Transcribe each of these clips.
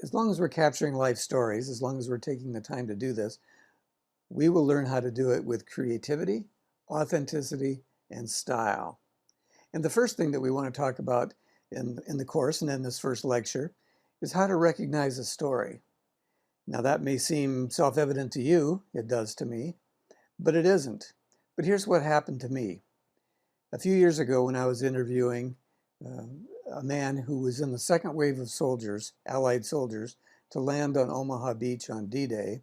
as long as we're capturing life stories, as long as we're taking the time to do this, we will learn how to do it with creativity, authenticity, and style. And the first thing that we want to talk about in the course and in this first lecture is how to recognize a story. Now that may seem self-evident to you, it does to me, but it isn't. But here's what happened to me. A few years ago when I was interviewing a man who was in the second wave of soldiers, Allied soldiers, to land on Omaha Beach on D-Day,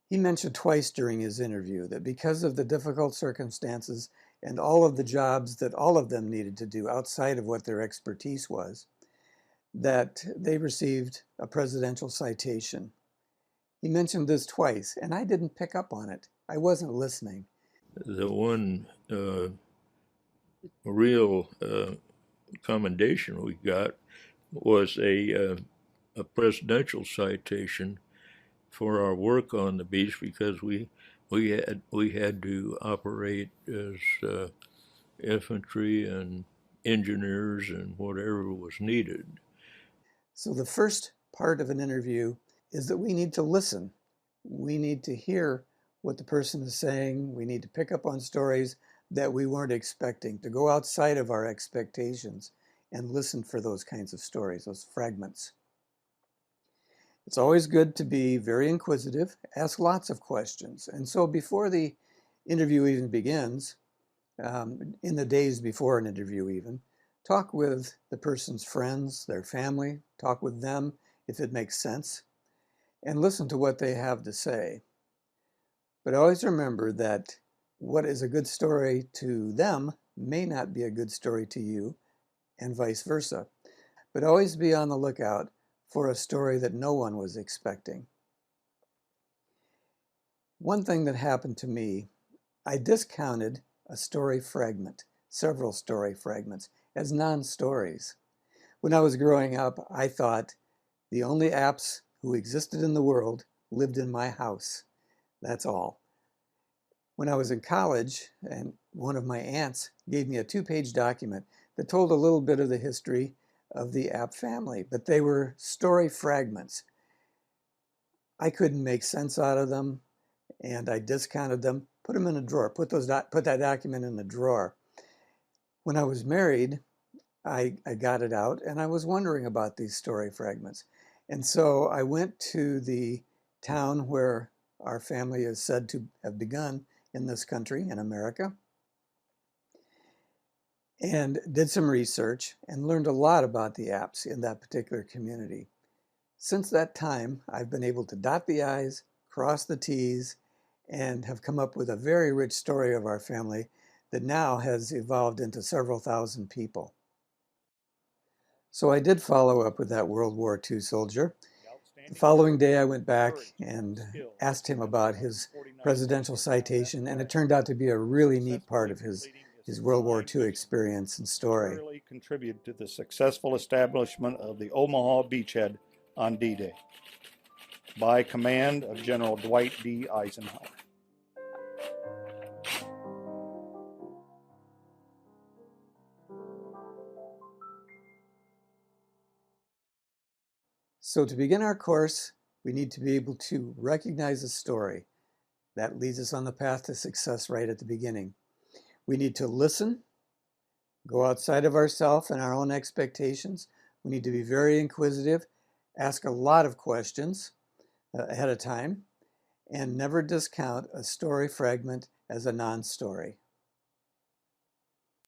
he mentioned twice during his interview that because of the difficult circumstances and all of the jobs that all of them needed to do outside of what their expertise was, that they received a presidential citation. He mentioned this twice, and I didn't pick up on it. I wasn't listening. The one real commendation we got was a presidential citation for our work on the beach, because we had to operate as infantry and engineers and whatever was needed. So the first part of an interview is that we need to listen. We need to hear what the person is saying. We need to pick up on stories that we weren't expecting, to go outside of our expectations and listen for those kinds of stories, those fragments. It's always good to be very inquisitive, ask lots of questions. And so before the interview even begins, in the days before an interview even, talk with the person's friends, their family, talk with them if it makes sense, and listen to what they have to say. But always remember that what is a good story to them may not be a good story to you, and vice versa. But always be on the lookout for a story that no one was expecting. One thing that happened to me, I discounted a story fragment, several story fragments, as non-stories. When I was growing up, I thought the only apes who existed in the world lived in my house. That's all. When I was in college, and one of my aunts gave me a 2-page document that told a little bit of the history of the ape family, but they were story fragments. I couldn't make sense out of them, and I discounted them, put them in a drawer, put that document in the drawer. When I was married, I got it out, and I was wondering about these story fragments. And so I went to the town where our family is said to have begun in this country, in America, and did some research and learned a lot about the apes in that particular community. Since that time, I've been able to dot the I's, cross the T's, and have come up with a very rich story of our family that now has evolved into several thousand people. So I did follow up with that World War II soldier. The following day I went back and asked him about his presidential citation, and it turned out to be a really neat part of his World War II experience and story. Contributed to the successful establishment of the Omaha beachhead on D-Day by command of General Dwight D. Eisenhower. So to begin our course, we need to be able to recognize a story. That leads us on the path to success right at the beginning. We need to listen, go outside of ourselves and our own expectations. We need to be very inquisitive, ask a lot of questions ahead of time, and never discount a story fragment as a non-story.